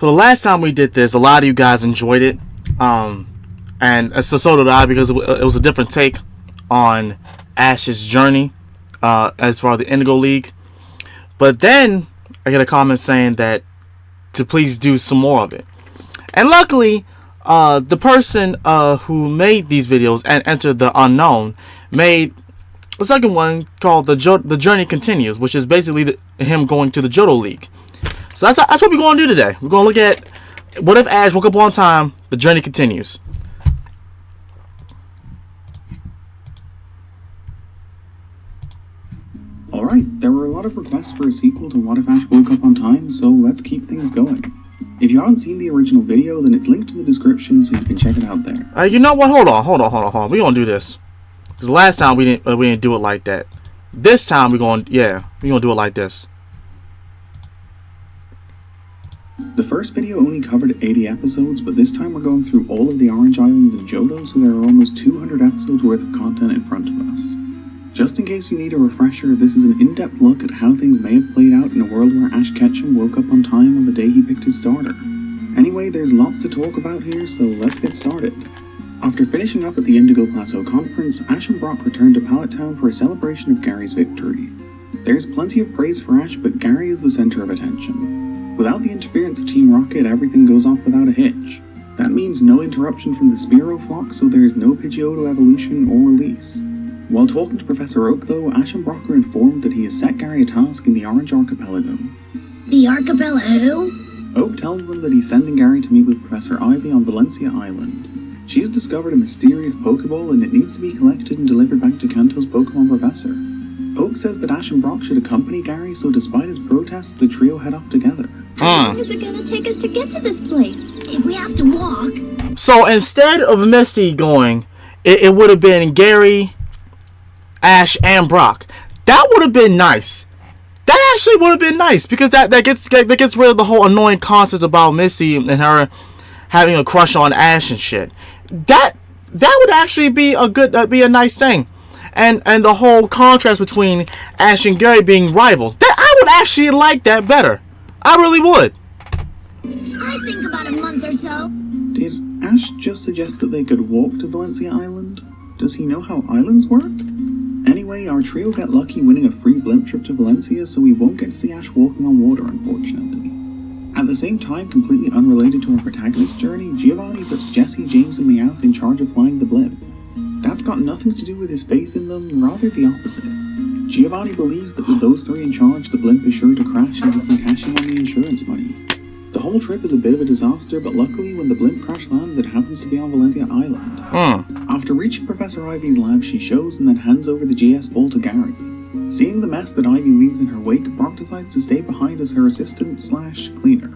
So the last time we did this, a lot of you guys enjoyed it. And so did I, because it was a different take on Ash's journey as far as the Indigo League. But then I get a comment saying that to please do some more of it. And luckily, the person who made these videos and entered the Unown made the second one called The Journey Continues, which is basically him going to the Johto League. So that's what we're going to do today. We're going to look at what if Ash woke up on time, the journey continues. Alright, there were a lot of requests for a sequel to What If Ash Woke Up on Time, so let's keep things going. If you haven't seen the original video, then it's linked in the description so you can check it out there. You know what? Hold on. We're going to do this. Because last time we didn't do it like that. This time we're going to do it like this. The first video only covered 80 episodes, but this time we're going through all of the Orange Islands of Johto, so there are almost 200 episodes worth of content in front of us. Just in case you need a refresher, this is an in-depth look at how things may have played out in a world where Ash Ketchum woke up on time on the day he picked his starter. Anyway, there's lots to talk about here, so let's get started. After finishing up at the Indigo Plateau Conference, Ash and Brock returned to Pallet Town for a celebration of Gary's victory. There's plenty of praise for Ash, but Gary is the center of attention. Without the interference of Team Rocket, everything goes off without a hitch. That means no interruption from the Spearow flock, so there is no Pidgeotto evolution or release. While talking to Professor Oak, though, Ash and Brock are informed that he has set Gary a task in the Orange Archipelago. The Archipelago? Oak tells them that he's sending Gary to meet with Professor Ivy on Valencia Island. She has discovered a mysterious Pokeball and it needs to be collected and delivered back to Kanto's Pokemon Professor. Oak says that Ash and Brock should accompany Gary, so despite his protests, the trio head off together. How long is it gonna take us to get to this place? If we have to walk. So instead of Misty going, it would have been Gary, Ash, and Brock. That would have been nice. That actually would have been nice, because that gets rid of the whole annoying concept about Misty and her having a crush on Ash and shit. That would actually be a nice thing. And the whole contrast between Ash and Gary being rivals. That I would actually like that better. I really would. I think about a month or so. Did Ash just suggest that they could walk to Valencia Island? Does he know how islands work? Anyway, our trio get lucky winning a free blimp trip to Valencia, so we won't get to see Ash walking on water, unfortunately. At the same time, completely unrelated to our protagonist's journey, Giovanni puts Jesse, James, and Meowth in charge of flying the blimp. That's got nothing to do with his faith in them, rather the opposite. Giovanni believes that with those three in charge, the blimp is sure to crash and he can cash in on the insurance money. The whole trip is a bit of a disaster, but luckily when the blimp crash lands, it happens to be on Valencia Island. After reaching Professor Ivy's lab, she shows and then hands over the GS ball to Gary. Seeing the mess that Ivy leaves in her wake, Brock decides to stay behind as her assistant/cleaner.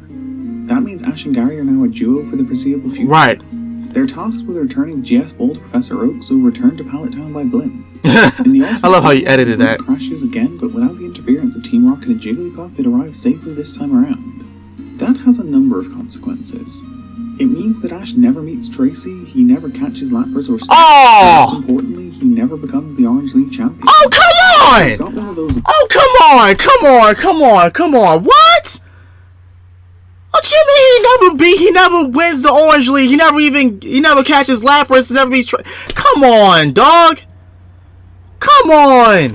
That means Ash and Gary are now a duo for the foreseeable future. Right. They're tasked with returning the GS ball to Professor Oak, so return to Pallet Town by blimp. I love how you edited that. It crashes again, but without the interference of Team Rocket and Jigglypuff, it arrives safely this time around. That has a number of consequences. It means that Ash never meets Tracy, he never catches Lapras or Star, and most importantly, he never becomes the Orange League champion. Oh, come on! Got one of those... Come on, what? What you mean he never wins the Orange League, he never catches Lapras, never beats come on, dog! Come on!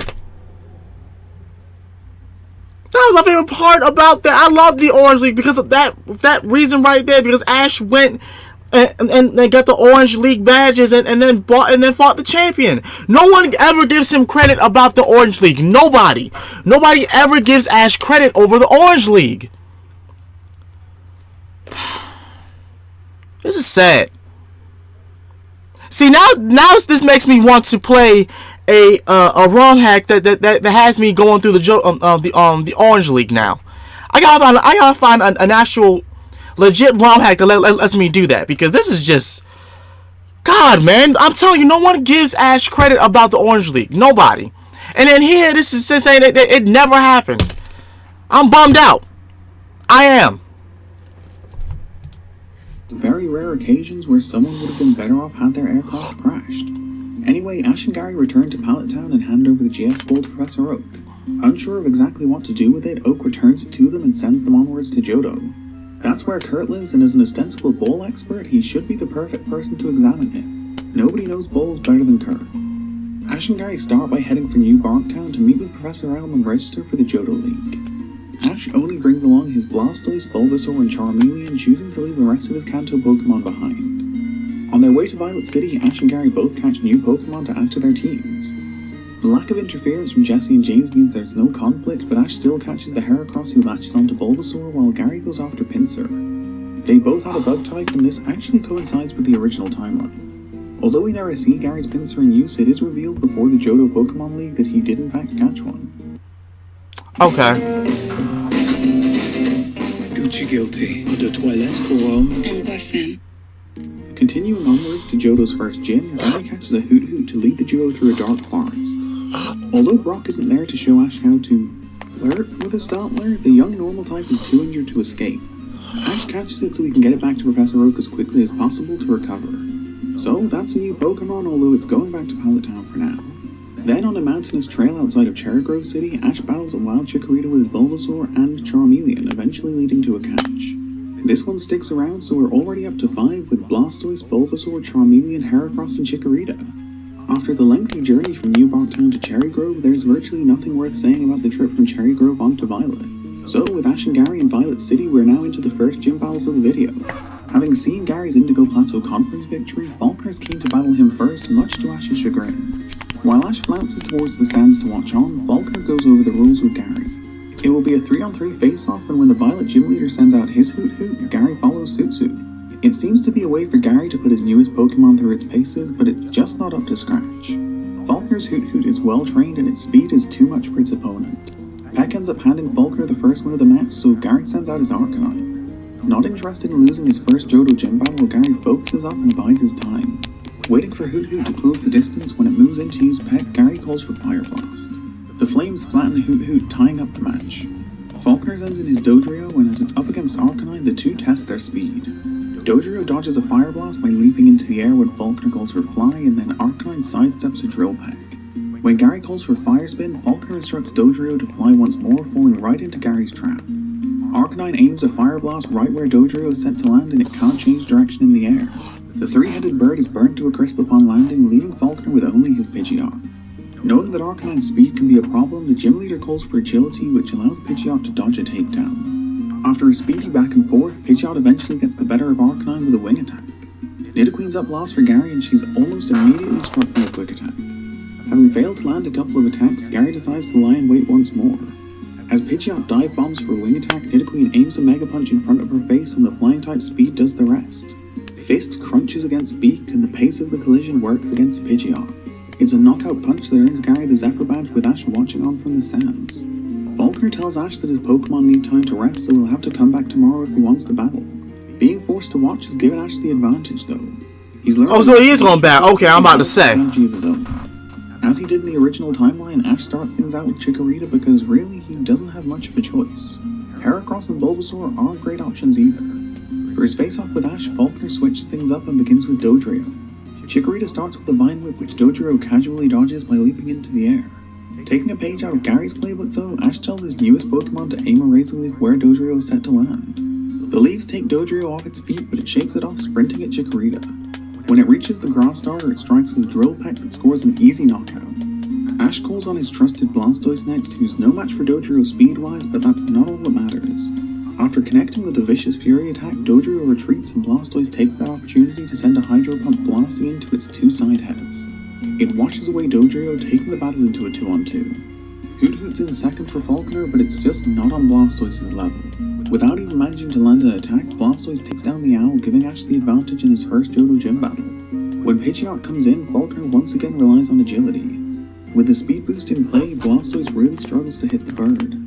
That was my favorite part about that. I love the Orange League because of that reason right there, because Ash went and got the Orange League badges and then fought the champion. No one ever gives him credit about the Orange League. Nobody ever gives Ash credit over the Orange League. This is sad. See, now this makes me want to play a ROM hack that has me going through the Orange League now. I gotta find an actual legit ROM hack that lets me do that, because this is just, God, man, I'm telling you, no one gives Ash credit about the Orange League. Nobody. And then here, this is saying that it never happened. I'm bummed out. I am. Very rare occasions where someone would have been better off had their aircraft crashed. Anyway, Ash and Gary return to Pallet Town and hand over the GS ball to Professor Oak. Unsure of exactly what to do with it, Oak returns it to them and sends them onwards to Johto. That That's where Kurt lives, and as an ostensible bowl expert, he should be the perfect person to examine it. Nobody knows bowls better than Kurt. Ash and Gary start by heading for New Barktown to meet with Professor Elm and register for the Johto League. Ash only brings along his Blastoise, Bulbasaur, and Charmeleon, choosing to leave the rest of his Kanto Pokemon behind. On their way to Violet City, Ash and Gary both catch new Pokemon to add to their teams. The lack of interference from Jesse and James means there's no conflict, but Ash still catches the Heracross who latches onto Bulbasaur while Gary goes after Pinsir. They both had a bug type, and this actually coincides with the original timeline. Although we never see Gary's Pinsir in use, it is revealed before the Johto Pokemon League that he did in fact catch one. Okay. Gucci guilty. Eau de toilette pour homme. And parfum. Continuing onwards to Johto's first gym, Gary catches a Hoot Hoot to lead the duo through a dark forest. Although Brock isn't there to show Ash how to flirt with a Startler, the young normal type is too injured to escape. Ash catches it so he can get it back to Professor Oak as quickly as possible to recover. So that's a new Pokemon, although it's going back to Pallet Town for now. Then on a mountainous trail outside of Cherry Grove City, Ash battles a wild Chikorita with his Bulbasaur and Charmeleon, eventually leading to a catch. This one sticks around, so we're already up to 5 with Blastoise, Bulbasaur, Charmeleon, Heracross, and Chikorita. After the lengthy journey from New Barktown to Cherry Grove, there's virtually nothing worth saying about the trip from Cherry Grove on to Violet. So with Ash and Gary in Violet City, we're now into the first gym battles of the video. Having seen Gary's Indigo Plateau Conference victory, Falkner is keen to battle him first, much to Ash's chagrin. While Ash flounces towards the stands to watch on, Falkner goes over the rules with Gary. It will be a 3-on-3 face-off, and when the Violet Gym Leader sends out his Hoot Hoot, Gary follows suit. It seems to be a way for Gary to put his newest Pokemon through its paces, but it's just not up to scratch. Falkner's Hoot Hoot is well trained and its speed is too much for its opponent. Peck ends up handing Falkner the first win of the match, so Gary sends out his Arcanine. Not interested in losing his first Johto gym battle, Gary focuses up and bides his time. Waiting for Hoot Hoot to close the distance, when it moves in to use Peck, Gary calls for Fire Blast. The flames flatten Hoot Hoot, tying up the match. Falkner sends in his Dodrio, and as it's up against Arcanine, the two test their speed. Dodrio dodges a Fire Blast by leaping into the air when Falkner calls for Fly, and then Arcanine sidesteps a Drill Peck. When Gary calls for Fire Spin, Falkner instructs Dodrio to fly once more, falling right into Gary's trap. Arcanine aims a Fire Blast right where Dodrio is set to land, and it can't change direction in the air. The three-headed bird is burnt to a crisp upon landing, leaving Falkner with only his Pidgeot. Knowing that Arcanine's speed can be a problem, the gym leader calls for Agility, which allows Pidgeot to dodge a takedown. After a speedy back and forth, Pidgeot eventually gets the better of Arcanine with a wing attack. Nidoqueen's up last for Gary, and she's almost immediately struck by a quick attack. Having failed to land a couple of attacks, Gary decides to lie in wait once more. As Pidgeot dive bombs for a wing attack, Nidoqueen aims a Mega Punch in front of her face, and the flying type speed does the rest. Fist crunches against Beak, and the pace of the collision works against Pidgeot. It's a knockout punch that earns Gary the Zephyr Badge with Ash watching on from the stands. Falkner tells Ash that his Pokemon need time to rest, so he'll have to come back tomorrow if he wants to battle. Being forced to watch has given Ash the advantage, though. He's learned. Oh, so he is going back. Okay, I'm about to say. Of his own. As he did in the original timeline, Ash starts things out with Chikorita because really he doesn't have much of a choice. Heracross and Bulbasaur aren't great options either. For his face-off with Ash, Falkner switches things up and begins with Dodrio. Chikorita starts with the Vine Whip, which Dodrio casually dodges by leaping into the air. Taking a page out of Gary's playbook though, Ash tells his newest Pokemon to aim a Razor Leaf where Dodrio is set to land. The leaves take Dodrio off its feet, but it shakes it off, sprinting at Chikorita. When it reaches the grass starter, it strikes with Drill Peck that scores an easy knockout. Ash calls on his trusted Blastoise next, who's no match for Dodrio speed-wise, but that's not all that matters. After connecting with a vicious Fury attack, Dodrio retreats and Blastoise takes that opportunity to send a Hydro Pump blasting into its two side heads. It washes away Dodrio, taking the battle into a 2-on-2. Hoot Hoot's in second for Falkner, but it's just not on Blastoise's level. Without even managing to land an attack, Blastoise takes down the Owl, giving Ash the advantage in his first Johto gym battle. When Pidgeot comes in, Falkner once again relies on Agility. With the speed boost in play, Blastoise really struggles to hit the bird.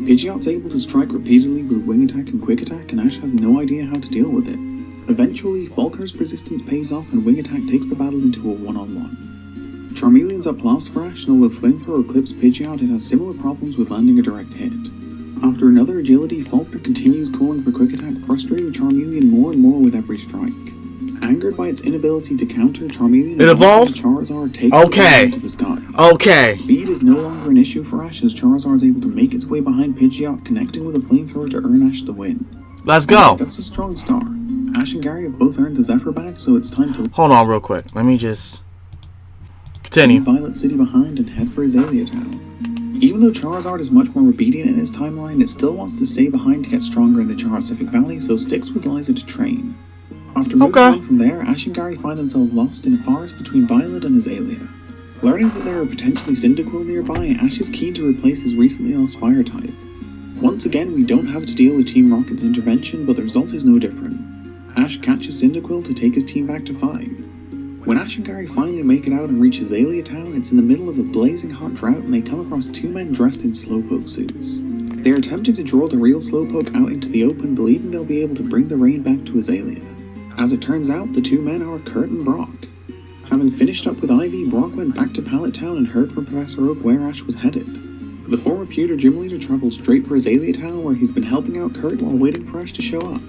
Pidgeot's able to strike repeatedly with Wing Attack and Quick Attack, and Ash has no idea how to deal with it. Eventually, Falkner's persistence pays off and Wing Attack takes the battle into a 1-on-1. Charmeleon's up last for Ash, and although Flamethrower clips Pidgeot, it has similar problems with landing a direct hit. After another Agility, Falkner continues calling for Quick Attack, frustrating Charmeleon more and more with every strike. Angered by its inability to counter, Charmeleon evolves? Charizard takes Okay. it into the sky. Okay. Speed is no longer an issue for Ash as Charizard is able to make its way behind Pidgeot, connecting with a Flamethrower to earn Ash the win. Let's go. Alright, that's a strong start. Ash and Gary have both earned the Zephyr badge, so it's time to Hold on real quick. Let me just continue. leave Violet City behind and head for Azalea Town. Even though Charizard is much more obedient in this timeline, it still wants to stay behind to get stronger in the Charcific Valley, so sticks with Liza to train. After moving on from there, Ash and Gary find themselves lost in a forest between Violet and Azalea. Learning that there are potentially Cyndaquil nearby, Ash is keen to replace his recently lost fire type. Once again, we don't have to deal with Team Rocket's intervention, but the result is no different. Ash catches Cyndaquil to take his team back to 5. When Ash and Gary finally make it out and reach Azalea Town, it's in the middle of a blazing hot drought and they come across 2 men dressed in Slowpoke suits. They are attempting to draw the real Slowpoke out into the open, believing they'll be able to bring the rain back to Azalea. As it turns out, the 2 men are Kurt and Brock. Having finished up with Ivy, Brock went back to Pallet Town and heard from Professor Oak where Ash was headed. The former Pewter Gym Leader traveled straight for Azalea Town, where he's been helping out Kurt while waiting for Ash to show up.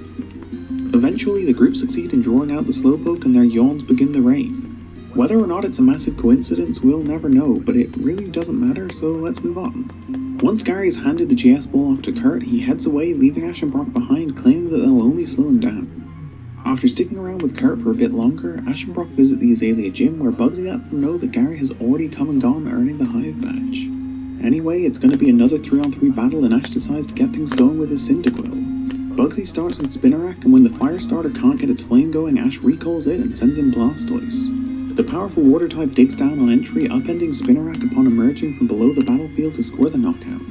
Eventually, the group succeed in drawing out the Slowpoke and their yawns begin the rain. Whether or not it's a massive coincidence, we'll never know, but it really doesn't matter, so let's move on. Once Gary's handed the GS ball off to Kurt, he heads away, leaving Ash and Brock behind, claiming that they'll only slow him down. After sticking around with Kurt for a bit longer, Ash and Brock visit the Azalea Gym, where Bugsy lets them know that Gary has already come and gone, earning the Hive badge. Anyway, it's going to be another 3-on-3 battle, and Ash decides to get things going with his Cyndaquil. Bugsy starts with Spinarak, and when the fire starter can't get its flame going, Ash recalls it and sends in Blastoise. The powerful water type digs down on entry, upending Spinarak upon emerging from below the battlefield to score the knockout.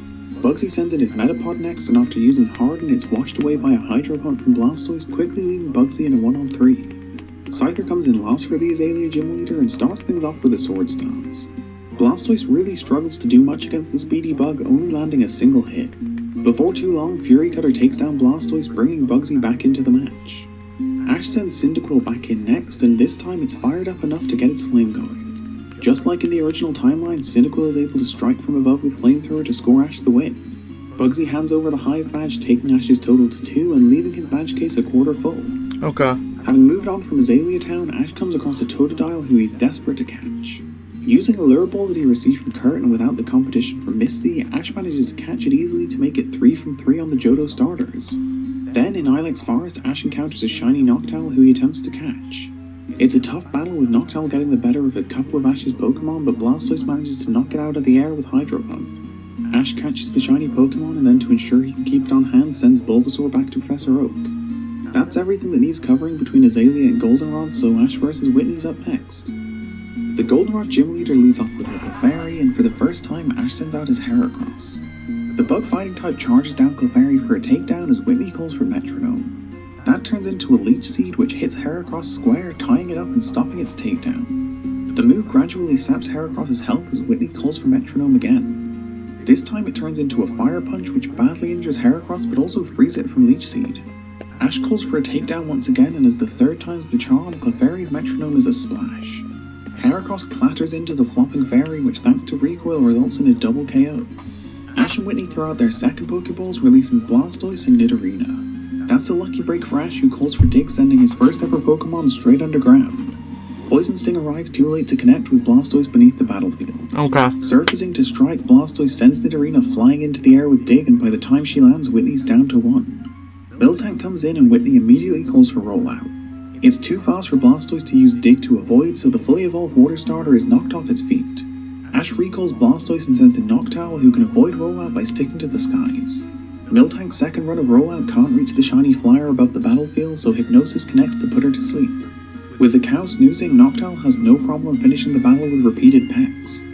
Bugsy sends in his Metapod next, and after using Harden, it's washed away by a Hydro Pump from Blastoise, quickly leaving Bugsy in a 1-on-3. Scyther comes in last for the Azalea Gym Leader and starts things off with a Sword Stance. Blastoise really struggles to do much against the speedy bug, only landing a single hit. Before too long, Fury Cutter takes down Blastoise, bringing Bugsy back into the match. Ash sends Cyndaquil back in next, and this time it's fired up enough to get its flame going. Just like in the original timeline, Cyndaquil is able to strike from above with Flamethrower to score Ash the win. Bugsy hands over the Hive badge, taking Ash's total to 2 and leaving his badge case a quarter full. Okay. Having moved on from Azalea Town, Ash comes across a Totodile who he's desperate to catch. Using a lure ball that he received from Kurt and without the competition from Misty, Ash manages to catch it easily to make it 3 from 3 on the Johto starters. Then, in Ilex Forest, Ash encounters a shiny Noctowl who he attempts to catch. It's a tough battle with Noctowl getting the better of a couple of Ash's Pokemon, but Blastoise manages to knock it out of the air with Hydro Pump. Ash catches the shiny Pokemon and then, to ensure he can keep it on hand, sends Bulbasaur back to Professor Oak. That's everything that needs covering between Azalea and Goldenrod, so Ash vs. Whitney's up next. The Goldenrod Gym Leader leads off with her Clefairy, and for the first time, Ash sends out his Heracross. The bug fighting type charges down Clefairy for a takedown as Whitney calls for Metronome. That turns into a Leech Seed which hits Heracross square, tying it up and stopping its takedown. The move gradually saps Heracross's health as Whitney calls for Metronome again. This time it turns into a Fire Punch which badly injures Heracross but also frees it from Leech Seed. Ash calls for a takedown once again, and as the third time's the charm, Clefairy's Metronome is a splash. Heracross clatters into the flopping fairy, which thanks to recoil results in a double KO. Ash and Whitney throw out their second Pokeballs, releasing Blastoise and Nidorina. That's a lucky break for Ash, who calls for Dig, sending his first ever Pokemon straight underground. Poison Sting arrives too late to connect with Blastoise beneath the battlefield. Okay. Surfacing to strike, Blastoise sends Nidorina flying into the air with Dig, and by the time she lands, Whitney's down to 1. Miltank comes in and Whitney immediately calls for Rollout. It's too fast for Blastoise to use Dig to avoid, so the fully evolved water starter is knocked off its feet. Ash recalls Blastoise and sends in Noctowl, who can avoid Rollout by sticking to the skies. Miltank's second run of Rollout can't reach the shiny flyer above the battlefield, so Hypnosis connects to put her to sleep. With the cow snoozing, Noctowl has no problem finishing the battle with repeated pecks.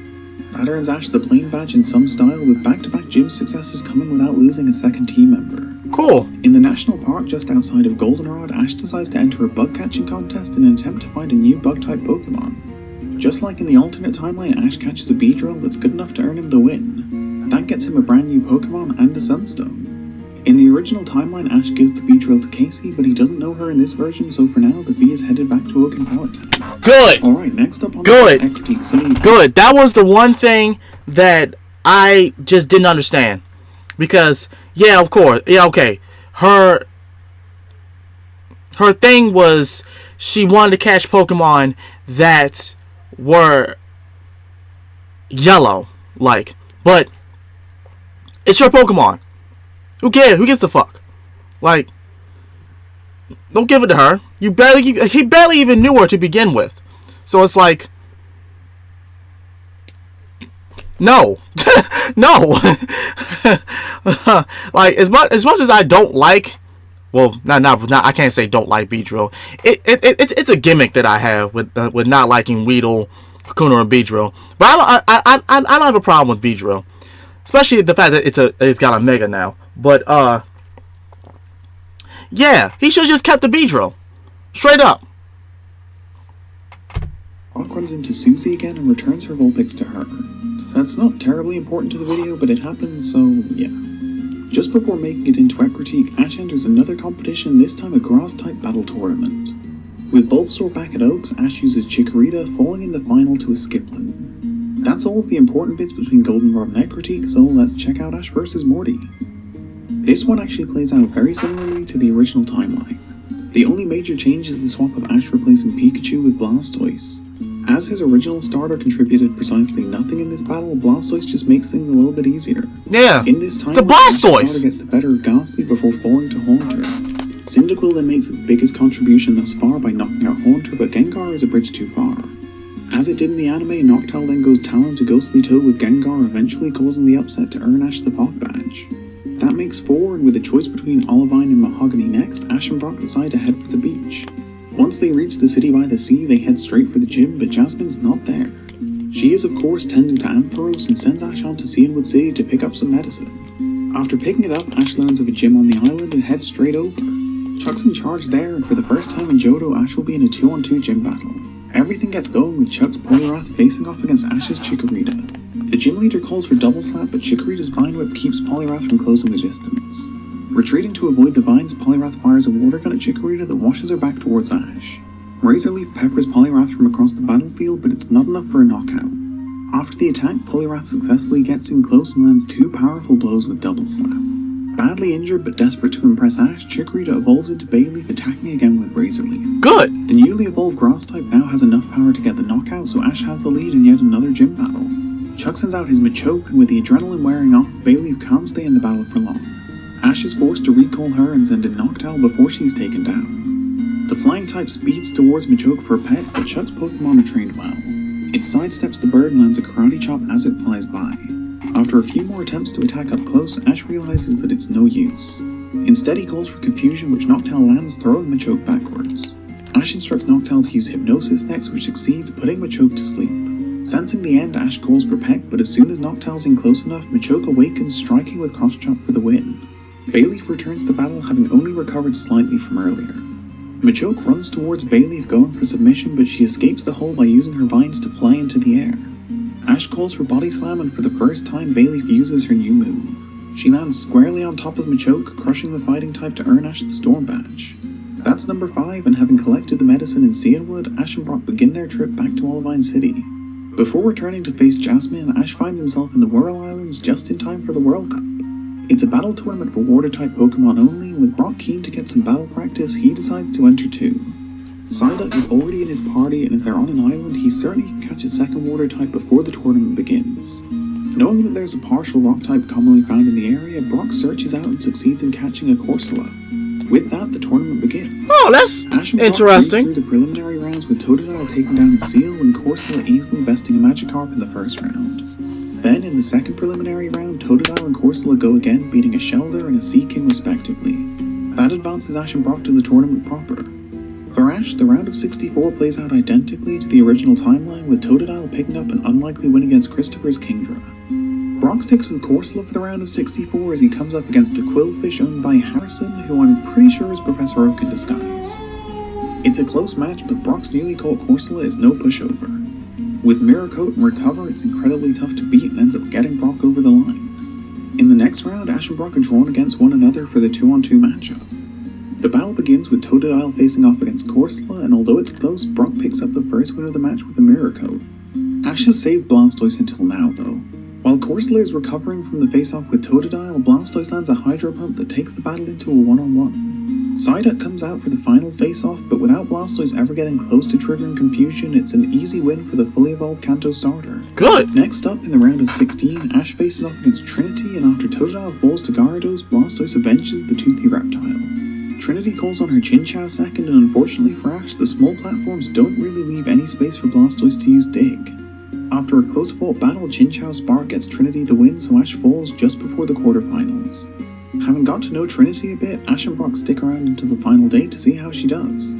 That earns Ash the Plain Badge in some style, with back-to-back gym successes coming without losing a second team member. Cool. In the national park just outside of Goldenrod, Ash decides to enter a bug catching contest in an attempt to find a new bug-type Pokemon. Just like in the alternate timeline, Ash catches a Beedrill that's good enough to earn him the win. That gets him a brand new Pokemon and a Sunstone. In the original timeline, Ash gives the Beedrill to Casey, but he doesn't know her in this version, so for now, the bee is headed back to Oak and Pallet Town. Good! Alright, next up on Good! the Equity City. Good. That was the one thing that I just didn't understand. Because, yeah, of course. Yeah, okay. Her thing was she wanted to catch Pokemon that were yellow, like. But it's your Pokemon. Who cares? Who gives a fuck? Like, Don't give it to her. He barely even knew her to begin with. So it's like, no, no. Like as much as I don't like, well, not I can't say don't like Beedrill. It's a gimmick that I have with not liking Weedle, Kakuna, and Beedrill. But I don't have a problem with Beedrill, especially the fact that it's got a Mega now. But yeah, he should have just kept the Beedrill, straight up. Brock runs into Susie again and returns her Vulpix to her. That's not terribly important to the video, but it happens, so yeah. Just before making it into Equitique, Ash enters another competition, this time a Grass-type battle tournament. With Bulbasaur back at Oaks, Ash uses Chikorita, falling in the final to a Skiploom. That's all of the important bits between Goldenrod and Equitique, so let's check out Ash vs Morty. This one actually plays out very similarly to the original timeline. The only major change is the swap of Ash replacing Pikachu with Blastoise. As his original starter contributed precisely nothing in this battle, Blastoise just makes things a little bit easier. Yeah, in this time, it's a Blastoise! Starter gets the better of Ghastly before falling to Haunter. Cyndaquil then makes its biggest contribution thus far by knocking out Haunter, but Gengar is a bridge too far. As it did in the anime, Noctowl then goes Talon to Ghostly Toad with Gengar, eventually causing the upset to earn Ash the Fog Badge. That makes 4, and with a choice between Olivine and Mahogany next, Ash and Brock decide to head for the beach. Once they reach the city by the sea, they head straight for the gym, but Jasmine's not there. She is of course tending to Ampharos and sends Ash on to Cianwood City to pick up some medicine. After picking it up, Ash learns of a gym on the island and heads straight over. Chuck's in charge there, and for the first time in Johto, Ash will be in a 2-on-2 gym battle. Everything gets going with Chuck's Poliwrath facing off against Ash's Chikorita. The gym leader calls for double slap, but Chikorita's Vine Whip keeps Poliwrath from closing the distance. Retreating to avoid the vines, Poliwrath fires a water gun at Chikorita that washes her back towards Ash. Razorleaf peppers Poliwrath from across the battlefield, but it's not enough for a knockout. After the attack, Poliwrath successfully gets in close and lands 2 powerful blows with double slap. Badly injured but desperate to impress Ash, Chikorita evolves into Bayleaf, attacking again with Razorleaf. Good! The newly evolved Grass-type now has enough power to get the knockout, so Ash has the lead in yet another gym battle. Chuck sends out his Machoke, and with the adrenaline wearing off, Bayleaf can't stay in the battle for long. Ash is forced to recall her and send in Noctowl before she's taken down. The flying type speeds towards Machoke for a pet, but Chuck's Pokemon are trained well. It sidesteps the bird and lands a Karate Chop as it flies by. After a few more attempts to attack up close, Ash realizes that it's no use. Instead, he calls for confusion, which Noctowl lands, throwing Machoke backwards. Ash instructs Noctowl to use Hypnosis next, which succeeds, putting Machoke to sleep. Sensing the end, Ash calls for Peck, but as soon as Noctowl's in close enough, Machoke awakens, striking with Cross Chop for the win. Bayleaf returns to battle, having only recovered slightly from earlier. Machoke runs towards Bayleaf, going for submission, but she escapes the hole by using her vines to fly into the air. Ash calls for Body Slam, and for the first time, Bayleaf uses her new move. She lands squarely on top of Machoke, crushing the fighting type to earn Ash the Storm Badge. That's number 5, and having collected the medicine in Cianwood, Ash and Brock begin their trip back to Olivine City. Before returning to face Jasmine, Ash finds himself in the Whirl Islands just in time for the World Cup. It's a battle tournament for Water-type Pokemon only, and with Brock keen to get some battle practice, he decides to enter too. Psyduck is already in his party, and as they're on an island, he certainly can catch a second Water-type before the tournament begins. Knowing that there's a partial Rock-type commonly found in the area, Brock searches out and succeeds in catching a Corsola. With that, the tournament begins. Oh, that's Ash and interesting. Brock through the preliminary rounds with Totodile taking down a Seal and Corsola easily besting a Magikarp in the first round. Then, in the second preliminary round, Totodile and Corsola go again, beating a Shelder and a Seaking respectively. That advances Ash and Brock to the tournament proper. For Ash, the round of 64 plays out identically to the original timeline, with Totodile picking up an unlikely win against Christopher's Kingdra. Brock sticks with Corsola for the round of 64 as he comes up against a Quillfish owned by Harrison, who I'm pretty sure is Professor Oak in disguise. It's a close match, but Brock's newly caught Corsola is no pushover. With Mirror Coat and Recover, it's incredibly tough to beat and ends up getting Brock over the line. In the next round, Ash and Brock are drawn against one another for the 2-on-2 matchup. The battle begins with Totodile facing off against Corsola, and although it's close, Brock picks up the first win of the match with a Mirror Coat. Ash has saved Blastoise until now, though. While Corsola is recovering from the face-off with Totodile, Blastoise lands a Hydro Pump that takes the battle into a 1-on-1. Psyduck comes out for the final face-off, but without Blastoise ever getting close to triggering confusion, it's an easy win for the fully evolved Kanto starter. Good! Next up, in the round of 16, Ash faces off against Trinity, and after Totodile falls to Gyarados, Blastoise avenges the toothy reptile. Trinity calls on her Chinchou second, and unfortunately for Ash, the small platforms don't really leave any space for Blastoise to use Dig. After a close-fought battle, Chinchou's Spark gets Trinity the win, so Ash falls just before the quarterfinals. Having got to know Trinity a bit, Ash and Brock stick around until the final day to see how she does.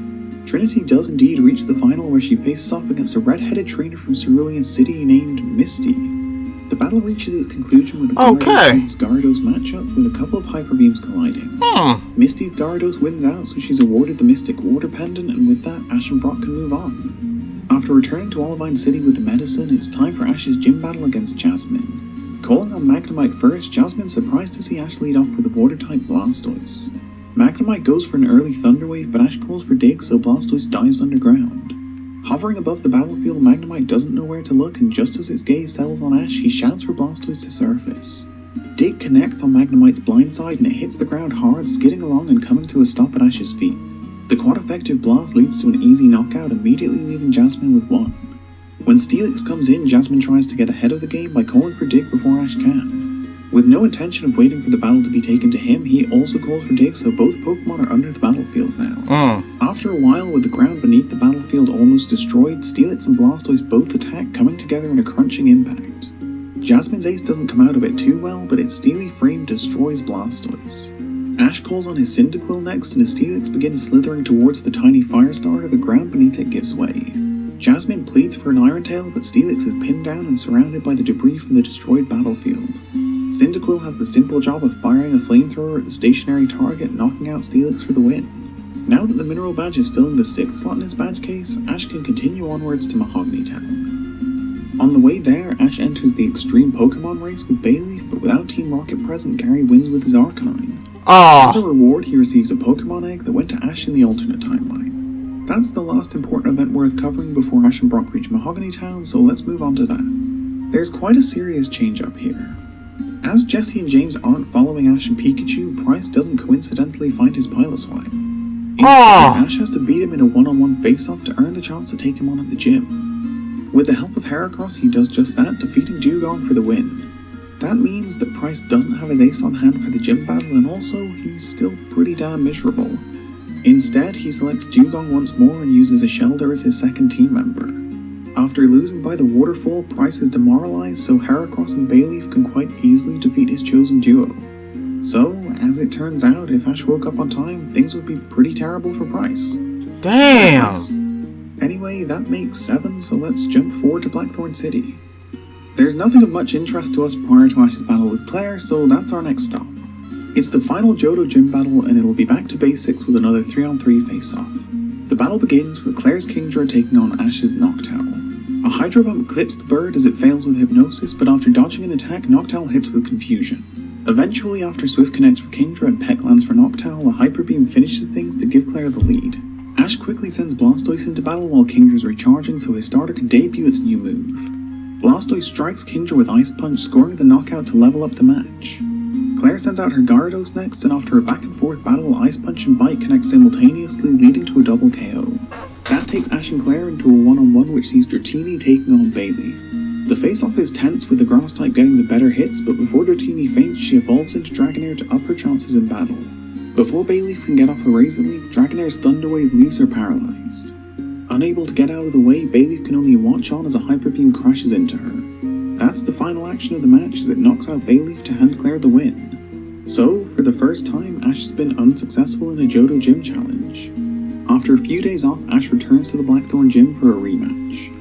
Trinity does indeed reach the final, where she faces off against a red-headed trainer from Cerulean City named Misty. The battle reaches its conclusion with a Gyarados matchup with a couple of Hyper Beams colliding. Misty's Gyarados wins out, so she's awarded the Mystic Water Pendant, and with that, Ash and Brock can move on. After returning to Olivine City with the medicine, it's time for Ash's gym battle against Jasmine. Calling on Magnemite first, Jasmine's surprised to see Ash lead off with a Water-type Blastoise. Magnemite goes for an early Thunder Wave, but Ash calls for Dig, so Blastoise dives underground. Hovering above the battlefield, Magnemite doesn't know where to look, and just as its gaze settles on Ash, he shouts for Blastoise to surface. Dig connects on Magnemite's blind side, and it hits the ground hard, skidding along and coming to a stop at Ash's feet. The quad-effective blast leads to an easy knockout, immediately leaving Jasmine with one. When Steelix comes in, Jasmine tries to get ahead of the game by calling for Dig before Ash can. With no intention of waiting for the battle to be taken to him, he also calls for Dig, so both Pokemon are under the battlefield now. After a while, with the ground beneath the battlefield almost destroyed, Steelix and Blastoise both attack, coming together in a crunching impact. Jasmine's ace doesn't come out of it too well, but its steely frame destroys Blastoise. Ash calls on his Cyndaquil next, and as Steelix begins slithering towards the tiny fire starter, the ground beneath it gives way. Jasmine pleads for an Iron Tail, but Steelix is pinned down and surrounded by the debris from the destroyed battlefield. Cyndaquil has the simple job of firing a flamethrower at the stationary target, knocking out Steelix for the win. Now that the Mineral Badge is filling the 6th slot in his badge case, Ash can continue onwards to Mahogany Town. On the way there, Ash enters the Extreme Pokemon race with Bayleaf, but without Team Rocket present, Gary wins with his Arcanine. As a reward, he receives a Pokemon Egg that went to Ash in the alternate timeline. That's the last important event worth covering before Ash and Brock reach Mahogany Town, so let's move on to that. There's quite a serious change up here. As Jessie and James aren't following Ash and Pikachu, Pryce doesn't coincidentally find his Piloswine. Instead, Ash has to beat him in a one-on-one face-off to earn the chance to take him on at the gym. With the help of Heracross, he does just that, defeating Dewgong for the win. That means that Pryce doesn't have his ace on hand for the gym battle, and also, he's still pretty damn miserable. Instead, he selects Dewgong once more and uses a Shelder as his second team member. After losing by the waterfall, Pryce is demoralized, so Heracross and Bayleaf can quite easily defeat his chosen duo. So, as it turns out, if Ash woke up on time, things would be pretty terrible for Pryce. Damn! Anyway, that makes 7, so let's jump forward to Blackthorn City. There's nothing of much interest to us prior to Ash's battle with Claire, so that's our next stop. It's the final Johto gym battle, and it'll be back to basics with another 3-on-3 face-off. The battle begins with Claire's Kingdra taking on Ash's Noctowl. A Hydro Pump clips the bird as it fails with Hypnosis, but after dodging an attack, Noctowl hits with Confusion. Eventually, after Swift connects for Kingdra and Peck lands for Noctowl, a Hyper Beam finishes things to give Claire the lead. Ash quickly sends Blastoise into battle while Kingdra's recharging so his starter can debut its new move. Blastoise strikes Kingdra with Ice Punch, scoring the knockout to level up the match. Claire sends out her Gyarados next, and after a back and forth battle, Ice Punch and Bite connect simultaneously, leading to a double KO. That takes Ash and Claire into a one-on-one, which sees Dratini taking on Bayleaf. The face-off is tense, with the grass type getting the better hits, but before Dratini faints, she evolves into Dragonair to up her chances in battle. Before Bayleaf can get off a Razor Leaf, Dragonair's Thunder Wave leaves her paralyzed. Unable to get out of the way, Bayleaf can only watch on as a Hyper Beam crashes into her. That's the final action of the match, as it knocks out Bayleaf to hand Claire the win. So, for the first time, Ash has been unsuccessful in a Johto Gym challenge. After a few days off, Ash returns to the Blackthorn Gym for a rematch.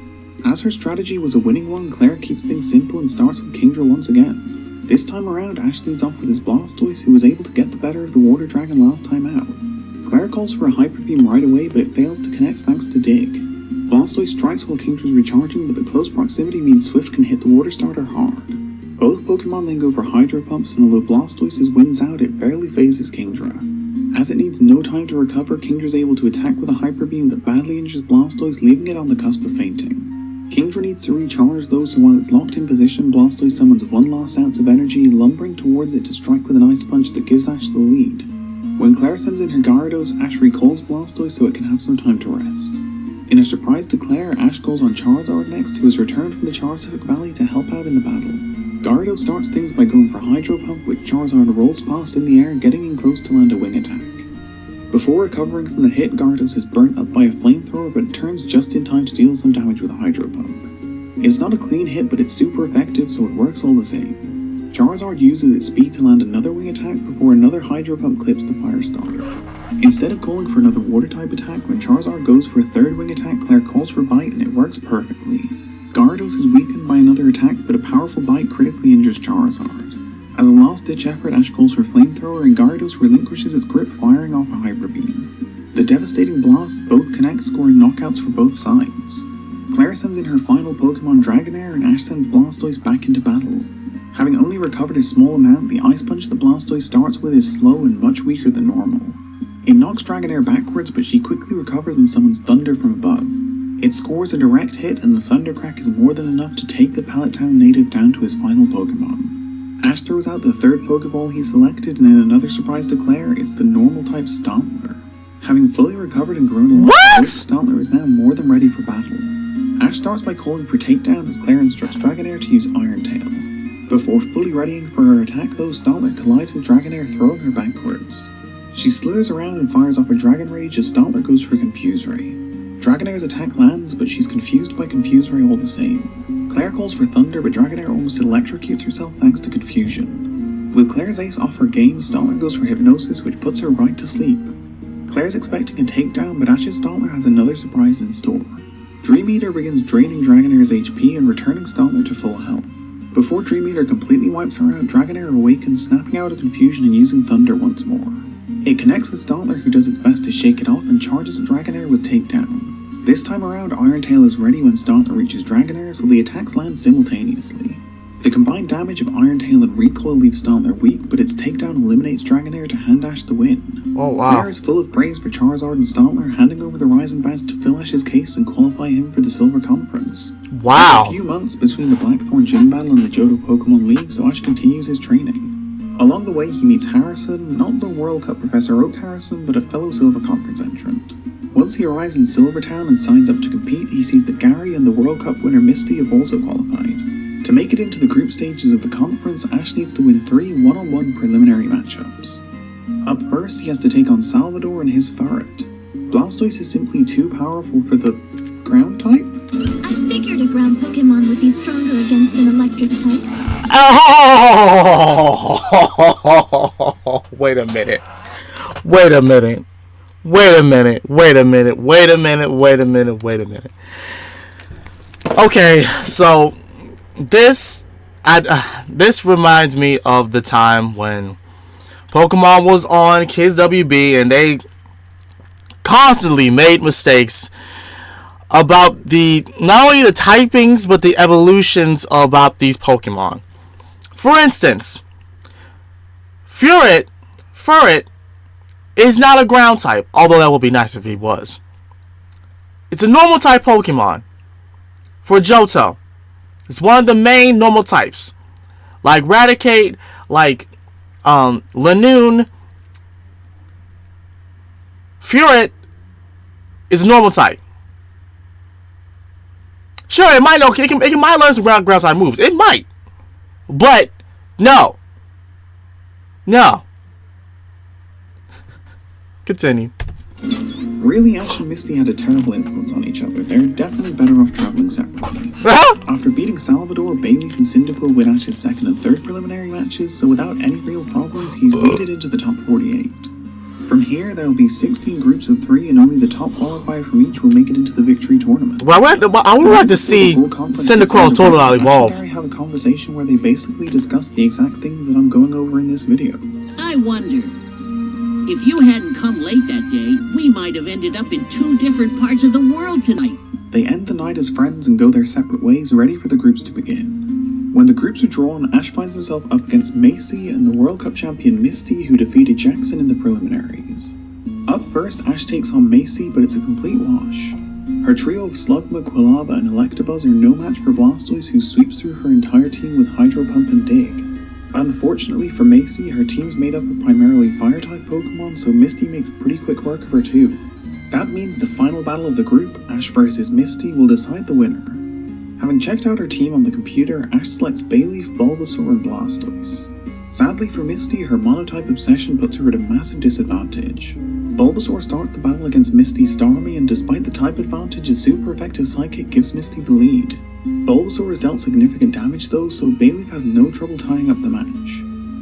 As her strategy was a winning one, Claire keeps things simple and starts with Kingdra once again. This time around, Ash leads off with his Blastoise, who was able to get the better of the Water Dragon last time out. Claire calls for a Hyper Beam right away, but it fails to connect thanks to Dig. Blastoise strikes while Kingdra's recharging, but the close proximity means Swift can hit the Water Starter hard. Both Pokemon then go for Hydro Pumps, and although Blastoise's wins out, it barely phases Kingdra. As it needs no time to recover, Kingdra's able to attack with a Hyper Beam that badly injures Blastoise, leaving it on the cusp of fainting. Kingdra needs to recharge though, so while it's locked in position, Blastoise summons one last ounce of energy, lumbering towards it to strike with an Ice Punch that gives Ash the lead. When Claire sends in her Gyarados, Ash recalls Blastoise so it can have some time to rest. In a surprise to Claire, Ash calls on Charizard next, who has returned from the Charcific Valley to help out in the battle. Gyarados starts things by going for Hydro Pump, which Charizard rolls past in the air, getting in close to land a wing attack. Before recovering from the hit, Gyarados is burnt up by a flamethrower but turns just in time to deal some damage with a Hydro Pump. It's not a clean hit, but it's super effective, so it works all the same. Charizard uses its speed to land another wing attack before another Hydro Pump clips the Fire Starter. Instead of calling for another Water type attack, when Charizard goes for a third wing attack, Claire calls for Bite and it works perfectly. Gyarados is weakened by another attack, but a powerful Bite critically injures Charizard. As a last-ditch effort, Ash calls for Flamethrower and Gyarados relinquishes its grip, firing off a Hyper Beam. The devastating blasts both connect, scoring knockouts for both sides. Claire sends in her final Pokemon Dragonair and Ash sends Blastoise back into battle. Having only recovered a small amount, the Ice Punch that Blastoise starts with is slow and much weaker than normal. It knocks Dragonair backwards, but she quickly recovers and summons Thunder from above. It scores a direct hit, and the Thunder Crack is more than enough to take the Pallet Town native down to his final Pokemon. Ash throws out the third Pokeball he selected, and in another surprise to Claire, it's the Normal-type Stompler. Having fully recovered and grown a lot, Stompler is now more than ready for battle. Ash starts by calling for Takedown as Claire instructs Dragonair to use Iron Tail. Before fully readying for her attack though, Stompler collides with Dragonair, throwing her backwards. She slithers around and fires off a Dragon Rage as Stompler goes for Confuse Ray. Dragonair's attack lands, but she's confused by Confuse Ray all the same. Claire calls for Thunder, but Dragonair almost electrocutes herself thanks to Confusion. With Claire's ace off her game, Stompler goes for Hypnosis, which puts her right to sleep. Claire's expecting a takedown, but Ash's Stompler has another surprise in store. Dream Eater begins draining Dragonair's HP and returning Stompler to full health. Before Dream Eater completely wipes her out, Dragonair awakens, snapping out of confusion and using Thunder once more. It connects with Stompler, who does its best to shake it off and charges at Dragonair with Takedown. This time around, Iron Tail is ready when Stompler reaches Dragonair, so the attacks land simultaneously. The combined damage of Iron Tail and Recoil leaves Stompler weak, but its Takedown eliminates Dragonair to hand Ash the win. Oh wow. Claire is full of praise for Charizard and Stompler, handing over the Rising Badge to fill Ash's case and qualify him for the Silver Conference. Wow. A few months between the Blackthorn Gym Battle and the Johto Pokemon League, so Ash continues his training. Along the way, he meets Harrison, not the World Cup Professor Oak Harrison, but a fellow Silver Conference entrant. Once he arrives in Silver Town and signs up to compete, he sees that Gary and the World Cup winner Misty have also qualified. To make it into the group stages of the conference, Ash needs to win 3 one-on-one preliminary matchups. Up first, he has to take on Salvador and his Ferret. Blastoise is simply too powerful for the ground type? I figured a ground Pokemon would be stronger against an electric type. Oh, wait a minute. Okay, so this reminds me of the time when Pokemon was on Kids WB and they constantly made mistakes about not only the typings but the evolutions about these Pokemon. For instance, Ferret is not a ground type, although that would be nice if he was. It's a normal type Pokemon. For Johto, it's one of the main normal types. Like Raticate, like Lanoon, Ferret is a normal type. Sure, it might learn some ground type moves. It might. But no. Continue. Really, Ash and Misty had a terrible influence on each other. They're definitely better off traveling separately. After beating Salvador, Bailey and Cyndaquil win Ash's second and third preliminary matches, so without any real problems, he's weeded into the top 48. From here, there will be 16 groups of 3, and only the top qualifier from each will make it into the victory tournament. Well, I would like to see Cyndaquil and Totodile evolve. Ash and Gary have a conversation where they basically discuss the exact things that I'm going over in this video. I wonder, if you hadn't come late that day, we might have ended up in 2 different parts of the world tonight. They end the night as friends and go their separate ways, ready for the groups to begin. When the groups are drawn, Ash finds himself up against Macy and the World Cup champion Misty, who defeated Jackson in the preliminaries. Up first, Ash takes on Macy, but it's a complete wash. Her trio of Slugma, Quilava, and Electabuzz are no match for Blastoise, who sweeps through her entire team with Hydro Pump and Dig. Unfortunately for Macy, her team's made up of primarily Fire-type Pokemon, so Misty makes pretty quick work of her too. That means the final battle of the group, Ash vs Misty, will decide the winner. Having checked out her team on the computer, Ash selects Bayleaf, Bulbasaur, and Blastoise. Sadly for Misty, her Monotype obsession puts her at a massive disadvantage. Bulbasaur starts the battle against Misty Starmie, and despite the type advantage, a super effective Psychic gives Misty the lead. Bulbasaur is dealt significant damage though, so Bayleaf has no trouble tying up the match.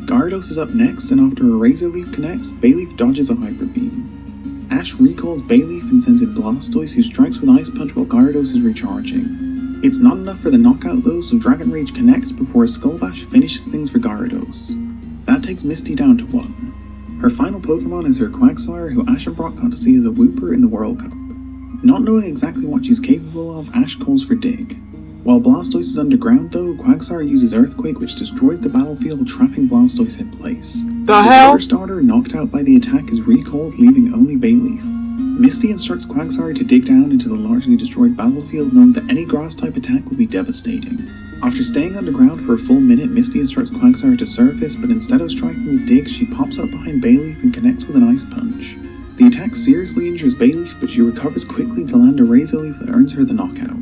Gyarados is up next, and after a Razor Leaf connects, Bayleaf dodges a Hyper Beam. Ash recalls Bayleaf and sends in Blastoise, who strikes with Ice Punch while Gyarados is recharging. It's not enough for the knockout though, so Dragon Rage connects before a Skull Bash finishes things for Gyarados. That takes Misty down to 1. Her final Pokemon is her Quagsire, who Ash and Brock got to see as a Wooper in the World Cup. Not knowing exactly what she's capable of, Ash calls for Dig. While Blastoise is underground though, Quagsire uses Earthquake, which destroys the battlefield, trapping Blastoise in place. The hell? First starter knocked out by the attack is recalled, leaving only Bayleaf. Misty instructs Quagsire to dig down into the largely destroyed battlefield, knowing that any Grass-type attack will be devastating. After staying underground for a full minute, Misty instructs Quagsire to surface, but instead of striking with Dig, she pops up behind Bayleaf and connects with an Ice Punch. The attack seriously injures Bayleaf, but she recovers quickly to land a Razor Leaf that earns her the knockout.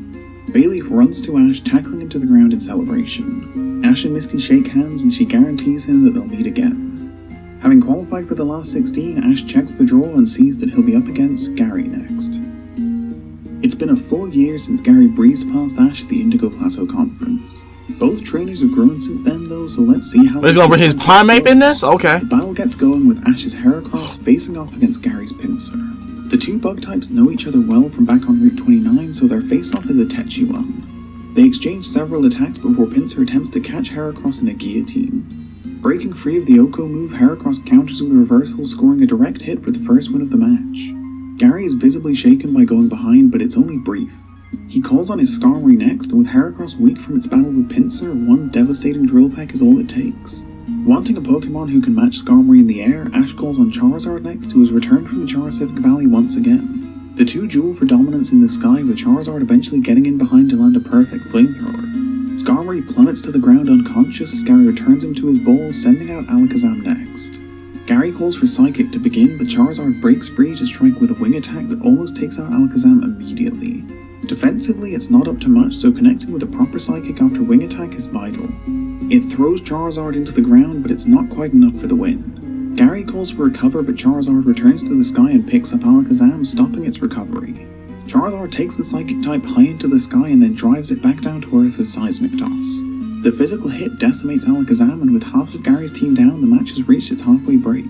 Bayleaf runs to Ash, tackling him to the ground in celebration. Ash and Misty shake hands, and she guarantees him that they'll meet again. Having qualified for the last 16, Ash checks the draw and sees that he'll be up against Gary next. It's been a full year since Gary breezed past Ash at the Indigo Plateau Conference. Both trainers have grown since then though, so let's see how... He's gonna bring his Primeape in this? Okay. The battle gets going with Ash's Heracross facing off against Gary's Pinsir. The two bug types know each other well from back on Route 29, so their face-off is a tetchy one. They exchange several attacks before Pinsir attempts to catch Heracross in a guillotine. Breaking free of the Oko move, Heracross counters with a reversal, scoring a direct hit for the first win of the match. Gary is visibly shaken by going behind, but it's only brief. He calls on his Skarmory next, and with Heracross weak from its battle with Pinsir, one devastating Drill Peck is all it takes. Wanting a Pokemon who can match Skarmory in the air, Ash calls on Charizard next, who has returned from the Charcific Valley once again. The two duel for dominance in the sky, with Charizard eventually getting in behind to land a perfect Flamethrower. Skarmory plummets to the ground unconscious as Gary returns him to his ball, sending out Alakazam next. Gary calls for Psychic to begin, but Charizard breaks free to strike with a Wing attack that almost takes out Alakazam immediately. Defensively, it's not up to much, so connecting with a proper Psychic after Wing attack is vital. It throws Charizard into the ground, but it's not quite enough for the win. Gary calls for a cover, but Charizard returns to the sky and picks up Alakazam, stopping its recovery. Charizard takes the Psychic type high into the sky and then drives it back down to Earth with Seismic Toss. The physical hit decimates Alakazam, and with half of Gary's team down, the match has reached its halfway break.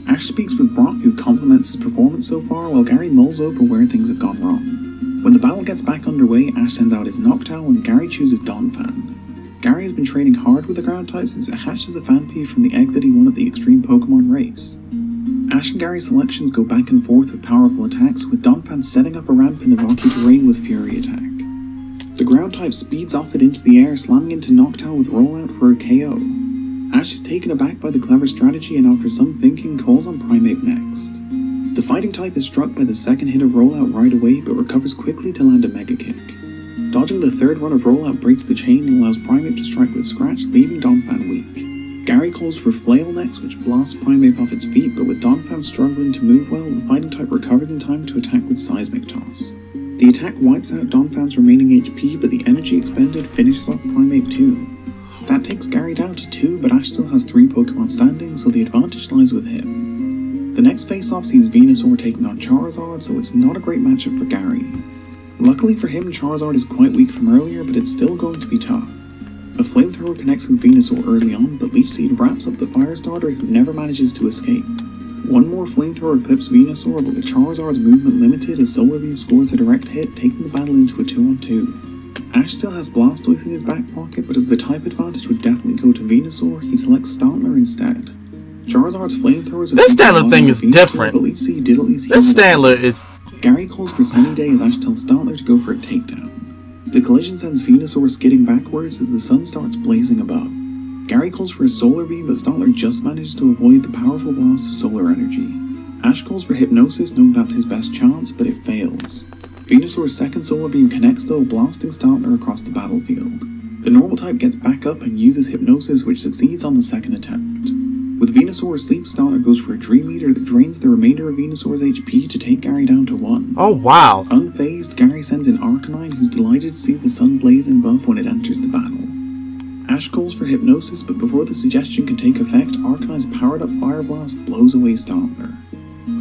Ash speaks with Brock, who compliments his performance so far, while Gary mulls over where things have gone wrong. When the battle gets back underway, Ash sends out his Noctowl and Gary chooses Donphan. Gary has been training hard with the ground type since it hatched as a Phanpy from the egg that he won at the Extreme Pokemon race. Ash and Gary's selections go back and forth with powerful attacks, with Donphan setting up a ramp in the rocky terrain with Fury attack. The ground type speeds off it into the air, slamming into Noctowl with Rollout for a KO. Ash is taken aback by the clever strategy and after some thinking calls on Primeape next. The fighting type is struck by the second hit of Rollout right away, but recovers quickly to land a Mega Kick. Dodging the third run of Rollout breaks the chain and allows Primeape to strike with Scratch, leaving Donphan weak. Gary calls for Flail next, which blasts Primeape off its feet, but with Donphan struggling to move well, the fighting type recovers in time to attack with Seismic Toss. The attack wipes out Donphan's remaining HP, but the energy expended finishes off Primeape too. That takes Gary down to 2, but Ash still has 3 Pokemon standing, so the advantage lies with him. The next face-off sees Venusaur taking on Charizard, so it's not a great matchup for Gary. Luckily for him, Charizard is quite weak from earlier, but it's still going to be tough. A Flamethrower connects with Venusaur early on, but Leech Seed wraps up the Firestarter, who never manages to escape. One more Flamethrower clips Venusaur, but with Charizard's movement limited, a Solar Beam scores a direct hit, taking the battle into a 2-on-2. Ash still has Blastoise in his back pocket, but as the type advantage would definitely go to Venusaur, he selects Stantler instead. Charizard's Flamethrowers... This Stantler thing is different. Leech Seed did at least this Stantler is... Gary calls for Sunny Day as Ash tells Stantler to go for a takedown. The collision sends Venusaur skidding backwards as the sun starts blazing above. Gary calls for a Solar Beam, but Stantler just manages to avoid the powerful blast of solar energy. Ash calls for Hypnosis, knowing that's his best chance, but it fails. Venusaur's second Solar Beam connects though, blasting Stantler across the battlefield. The normal type gets back up and uses Hypnosis, which succeeds on the second attempt. With Venusaur asleep, Stantler goes for a Dream Eater that drains the remainder of Venusaur's HP to take Gary down to 1. Oh wow. Unfazed, Gary sends in Arcanine, who's delighted to see the sun blazing above when it enters the battle. Ash calls for Hypnosis, but before the suggestion can take effect, Arcanine's powered up Fire Blast blows away Stantler.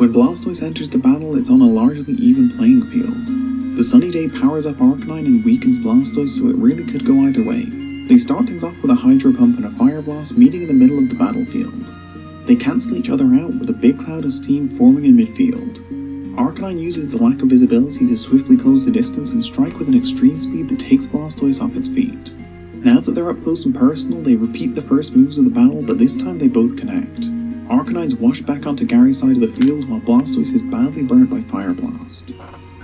When Blastoise enters the battle, it's on a largely even playing field. The sunny day powers up Arcanine and weakens Blastoise, so it really could go either way. They start things off with a Hydro Pump and a Fire Blast meeting in the middle of the battlefield. They cancel each other out with a big cloud of steam forming in midfield. Arcanine uses the lack of visibility to swiftly close the distance and strike with an extreme speed that takes Blastoise off its feet. Now that they're up close and personal, they repeat the first moves of the battle, but this time they both connect. Arcanine's washed back onto Gary's side of the field, while Blastoise is badly burnt by Fire Blast.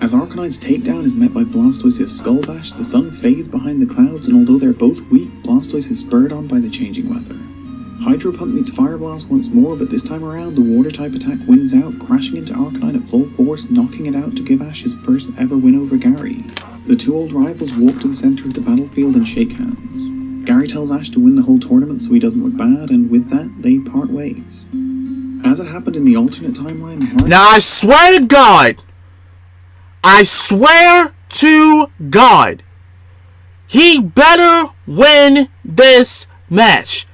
As Arcanine's takedown is met by Blastoise's Skull Bash, the sun fades behind the clouds, and although they're both weak, Blastoise is spurred on by the changing weather. Hydro Pump meets Fire Blast once more, but this time around, the Water-type attack wins out, crashing into Arcanine at full force, knocking it out to give Ash his first ever win over Gary. The two old rivals walk to the center of the battlefield and shake hands. Gary tells Ash to win the whole tournament so he doesn't look bad, and with that, they part ways. As it happened in the alternate timeline, Now I swear to God, he better win this match.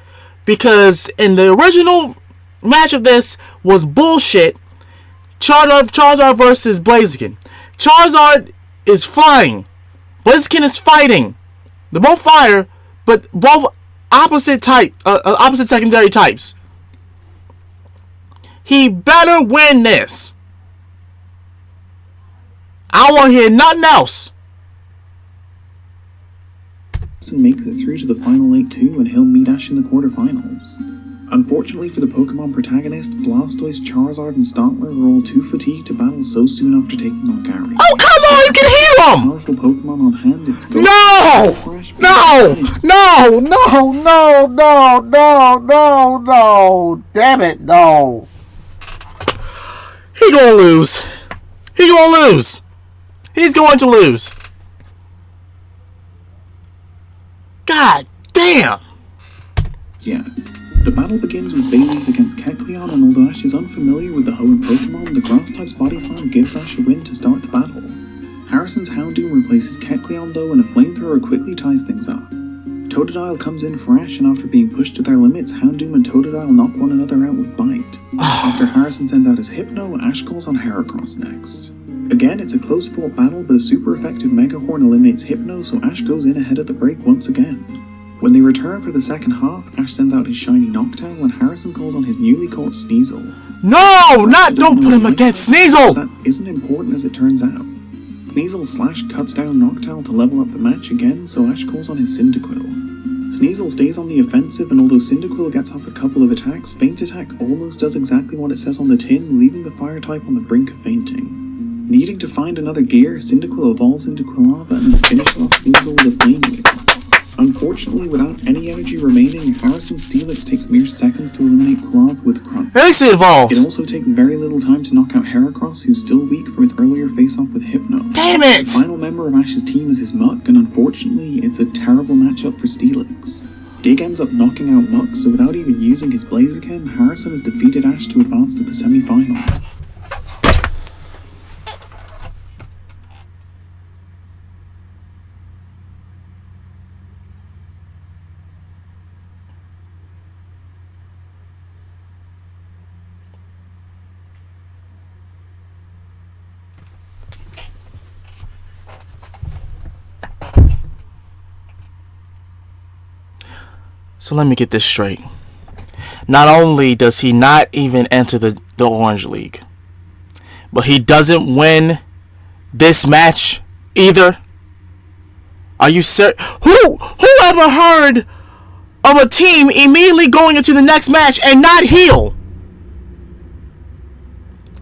Because in the original match of this was bullshit. Charizard versus Blaziken. Charizard is flying. Blaziken is fighting. They're both fire, but both opposite secondary types. He better win this. I don't want to hear nothing else. Makes it through to the final 8 too, and he'll meet Ash in the quarterfinals. Unfortunately for the Pokemon protagonist, Blastoise, Charizard, and Stantler are all too fatigued to battle so soon after taking on Gary. Oh, come on, you can heal him! Powerful Pokemon on hand, it's No! Damn it, no. He gonna lose. He's going to lose. God damn! Yeah. The battle begins with Bayleaf against Kecleon, and although Ash is unfamiliar with the Hoenn Pokemon, the Grass-type's Body Slam gives Ash a win to start the battle. Harrison's Houndoom replaces Kecleon though, and a Flamethrower quickly ties things up. Totodile comes in for Ash, and after being pushed to their limits, Houndoom and Totodile knock one another out with Bite. After Harrison sends out his Hypno, Ash calls on Heracross next. Again, it's a close-fought battle, but a super effective Mega Horn eliminates Hypno, so Ash goes in ahead of the break once again. When they return for the second half, Ash sends out his shiny Noctowl, and Harrison calls on his newly caught Sneasel. No! Don't put him against Sneasel! That isn't important as it turns out. Sneasel cuts down Noctowl to level up the match again, so Ash calls on his Cyndaquil. Sneasel stays on the offensive, and although Cyndaquil gets off a couple of attacks, Faint Attack almost does exactly what it says on the tin, leaving the fire type on the brink of fainting. Needing to find another gear, Cyndaquil evolves into Quilava and then finishes off Sneasel with a Flame Wheel. Unfortunately, without any energy remaining, Harrison Steelix takes mere seconds to eliminate Quilava with Crunch. At least he evolved! It also takes very little time to knock out Heracross, who's still weak from its earlier face-off with Hypno. Damn it! The final member of Ash's team is his Muck, and unfortunately, it's a terrible matchup for Steelix. Dig ends up knocking out Muck, so without even using his Blaziken, Harrison has defeated Ash to advance to the semi-finals. So let me get this straight. Not only does he not even enter the Orange League, but he doesn't win this match either. Are you serious? Who ever heard of a team immediately going into the next match and not heal?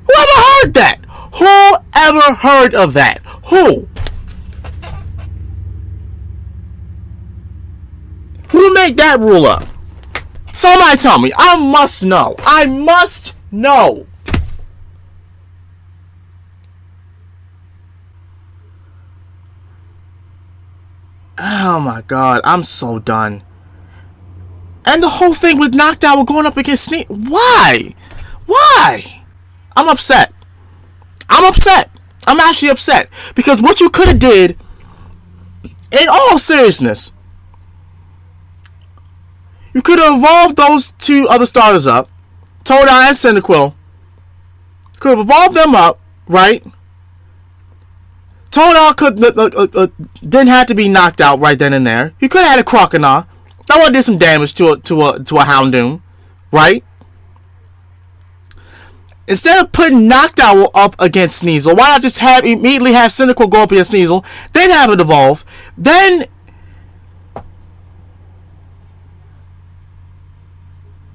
Whoever heard that? Who ever heard of that? Who? Who made that rule up? Somebody tell me. I must know. I must know. Oh my god, I'm so done. And the whole thing with Noctowl going up against Sneak. Why? Why? I'm upset. I'm upset. I'm actually upset. Because what you could have did, in all seriousness, you could have evolved those two other starters up, Totodile and Cyndaquil, could have evolved them up, right? Toadal didn't have to be knocked out right then and there. He could have had a Crocodile. That would have did some damage to a Houndoom, right? Instead of putting Noctowl up against Sneasel, why not just immediately have Cyndaquil go up against Sneasel, then have it evolve, then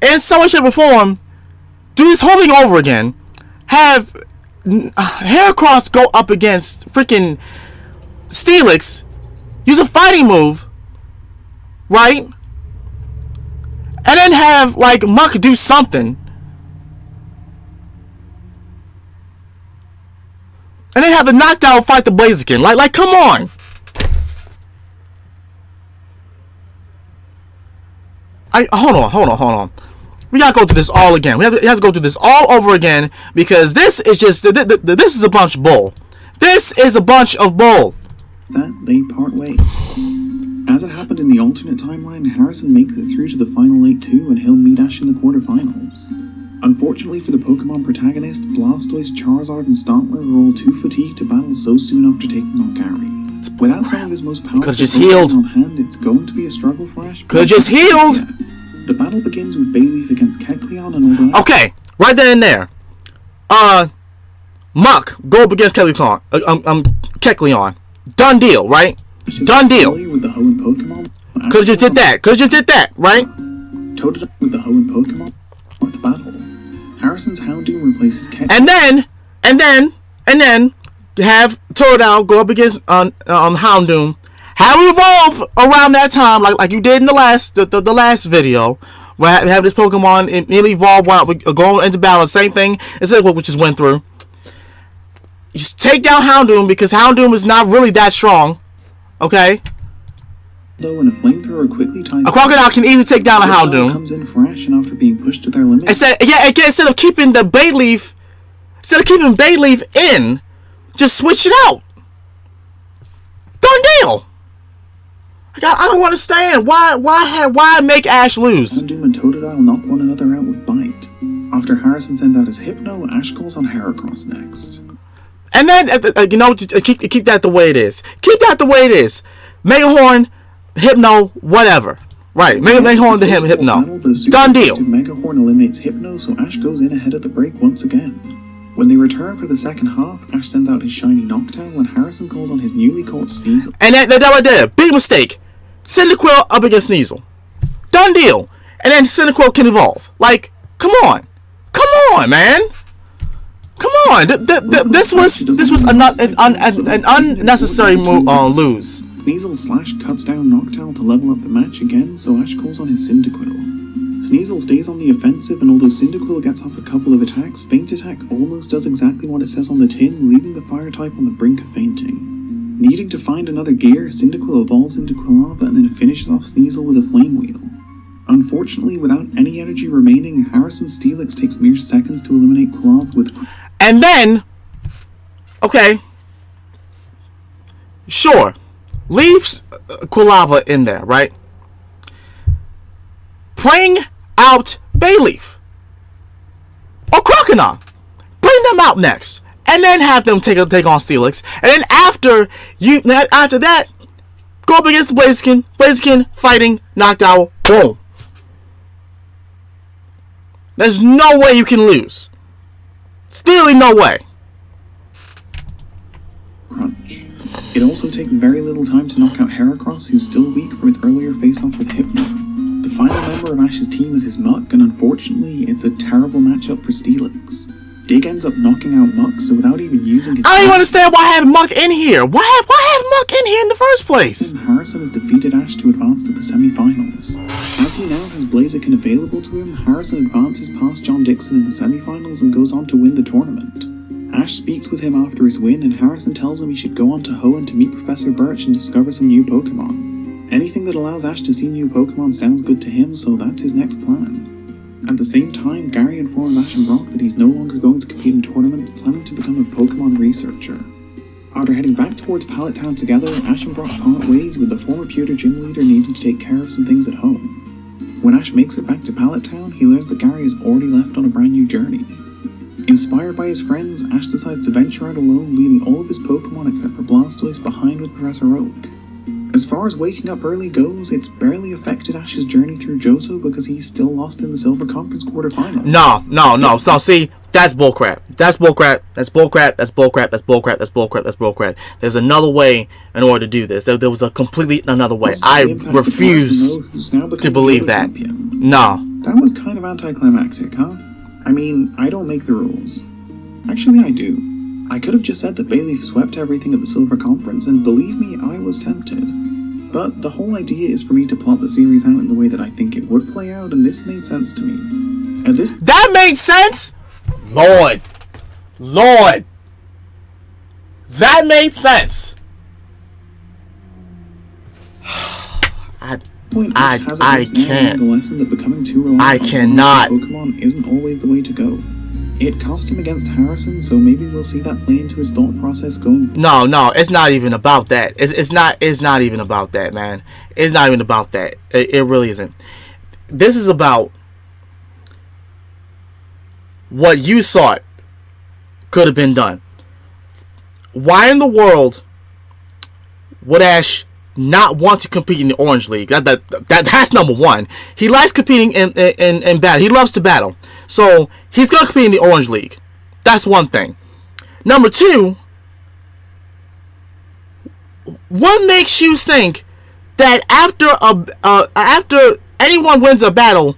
in some way, shape, or form, do this whole thing over again. Have Heracross go up against freaking Steelix, use a fighting move, right? And then have like Muck do something. And then have the Noctowl fight the Blaziken. Like, come on. Hold on. We gotta go through this all again. We have to go through this all over again because this is just this is a bunch of bull. This is a bunch of bull. That they part ways. As it happened in the alternate timeline, Harrison makes it through to the final 8 too, and he'll meet Ash in the quarterfinals. Unfortunately for the Pokemon protagonist, Blastoise, Charizard, and Stantler are all too fatigued to battle so soon after taking on Gary. Without some of his most powerful Pokemon on hand, it's going to be a struggle for Ash. Could've just healed! Yeah. The battle begins with Bayleaf against Kecleon and all that. Okay, right then and there. Muck, go up against Kecleon. Done deal, right? Done deal. With the Hoenn Pokemon. Could've just did that, right? Totodile with the Hoenn Pokemon. Start the battle. Harrison's Houndoom replaces Kecleon. And then have Totodile go up against Houndoom. Have it evolve around that time, like you did in the last video, where have this Pokemon immediately evolve while going into battle. Same thing as what we just went through. You just take down Houndoom because Houndoom is not really that strong. Okay. Though, when a flamethrower quickly ties a Crocodile can easily take down a Houndoom. Comes in for Ash, and after being pushed to their limit. Instead of keeping the Bayleaf, in, just switch it out. Done deal. I don't understand why make Ash lose. Houndoom and Totodile knock one another out with Bite. After Harrison sends out his Hypno, Ash calls on Heracross next. And then keep that the way it is. Keep that the way it is. Megahorn, Hypno, whatever. Right, Megahorn to Hypno. Done deal. Megahorn eliminates Hypno, so Ash goes in ahead of the break once again. When they return for the second half, Ash sends out his shiny Noctowl, and Harrison calls on his newly caught Sneasel. And that right there, big mistake. Cyndaquil up against Sneasel. Done deal. And then Cyndaquil can evolve. Like, come on, man. Come on. This was an unnecessary lose. Sneasel Slash cuts down Noctowl to level up the match again, so Ash calls on his Cyndaquil. Sneasel stays on the offensive, and although Cyndaquil gets off a couple of attacks, Faint Attack almost does exactly what it says on the tin, leaving the fire type on the brink of fainting. Needing to find another gear, Cyndaquil evolves into Quilava and then finishes off Sneasel with a Flame Wheel. Unfortunately, without any energy remaining, Harrison's Steelix takes mere seconds to eliminate Quilava with... And then... Okay. Sure. Leaves Quilava in there, right? Bring out Bayleaf. Or Crocodile. Bring them out next. And then have them take on Steelix. And then after that, go up against the Blaziken. Blaziken fighting Noctowl. Boom. There's no way you can lose. Still no way. Crunch. It also takes very little time to knock out Heracross, who's still weak from its earlier face-off with Hypno. The final member of Ash's team is his Muck, and unfortunately, it's a terrible matchup for Steelix. Dig ends up knocking out Muck, so without even using his... I don't even understand why I have Muck in here. Why have Muck in here in the first place? Harrison has defeated Ash to advance to the semi-finals. As he now has Blaziken available to him, Harrison advances past John Dixon in the semi-finals and goes on to win the tournament. Ash speaks with him after his win, and Harrison tells him he should go on to Hoenn to meet Professor Birch and discover some new Pokemon. Anything that allows Ash to see new Pokemon sounds good to him, so that's his next plan. At the same time, Gary informs Ash and Brock that he's no longer going to compete in tournaments, planning to become a Pokemon researcher. After heading back towards Pallet Town together, Ash and Brock part ways, with the former Pewter gym leader needing to take care of some things at home. When Ash makes it back to Pallet Town, he learns that Gary has already left on a brand new journey. Inspired by his friends, Ash decides to venture out alone, leaving all of his Pokemon except for Blastoise behind with Professor Oak. As far as waking up early goes, it's barely affected Ash's journey through Johto because he's still lost in the Silver Conference quarterfinals. No. So see, that's bullcrap. That's bullcrap. That's bullcrap. That's bullcrap. That's bullcrap. That's bullcrap. That's bullcrap. There's another way in order to do this. There was a completely another way. I refuse to believe that. No. That was kind of anticlimactic, huh? I mean, I don't make the rules. Actually, I do. I could have just said that Bayleaf swept everything at the Silver Conference, and believe me, I was tempted. But the whole idea is for me to plot the series out in the way that I think it would play out, and this made sense to me. That made sense? Lord. That made sense. I can't. The lesson that becoming too reliant I cannot. on Pokemon isn't always the way to go. It cost him against Harrison, so maybe we'll see that play into his thought process going forward. No, it's not even about that. It's not even about that, man. It's not even about that. It really isn't. This is about what you thought could have been done. Why in the world would Ash not want to compete in the Orange League? That's number one. He likes competing in battle. He loves to battle. So he's going to compete in the Orange League. That's one thing. Number two, what makes you think that after anyone wins a battle,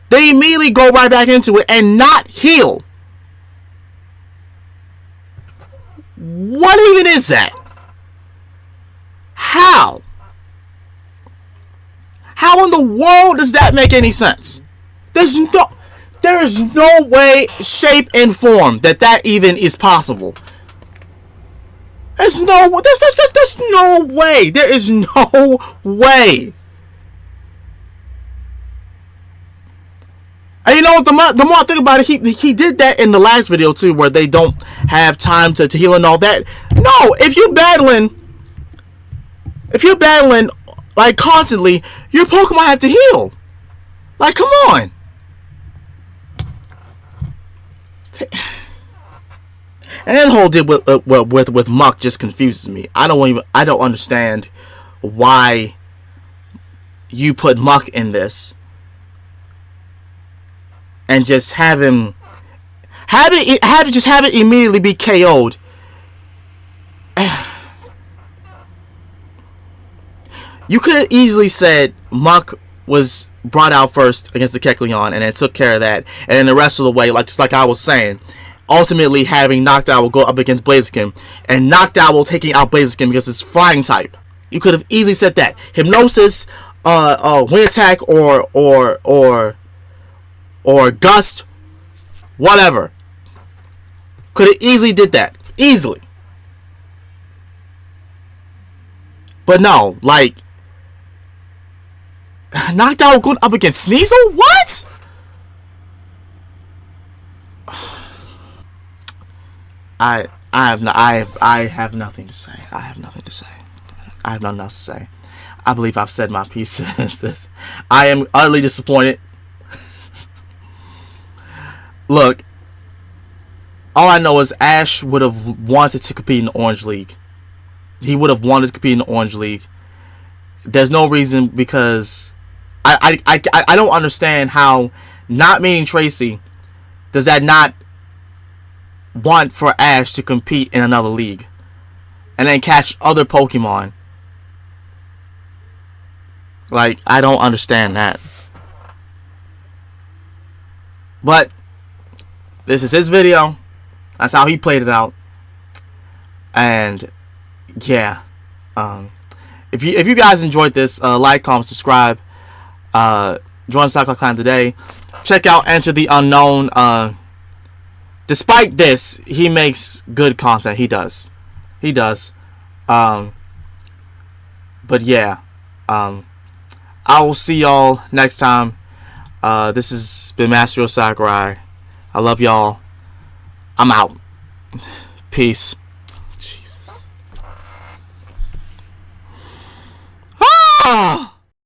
they immediately go right back into it and not heal? What even is that? How? How in the world does that make any sense? There is no way, shape, and form that even is possible. There's no way. There is no way. And you know what? The more I think about it, he did that in the last video too, where they don't have time to heal and all that. No, if you're battling like constantly, your Pokemon have to heal. Like, come on. And that whole deal with Muck just confuses me. I don't understand why you put Muck in this and just have it immediately be KO'd. You could have easily said Muck was brought out first against the Kecleon and then took care of that, and then the rest of the way, just like I was saying, ultimately having Noctowl go up against Blaziken and Noctowl taking out Blaziken because it's flying type. You could have easily said that. Hypnosis, Wind Attack, or Gust, whatever. Could have easily did that. Easily. But no, like, Noctowl going up against Sneasel? What? I have nothing to say. I have nothing else to say. I believe I've said my piece against this. I am utterly disappointed. Look, all I know is Ash would have wanted to compete in the Orange League. He would have wanted to compete in the Orange League. There's no reason, because I don't understand how not meeting Tracy does that not want for Ash to compete in another league and then catch other Pokemon. Like, I don't understand that. But this is his video. That's how he played it out. And yeah, if you guys enjoyed this, like, comment, subscribe, join Sakurai Clan today. Check out Enter the Unown. Despite this, he makes good content. He does. But yeah, I will see y'all next time. This has been Master Sakurai. I love y'all. I'm out. Peace. Jesus. Ah!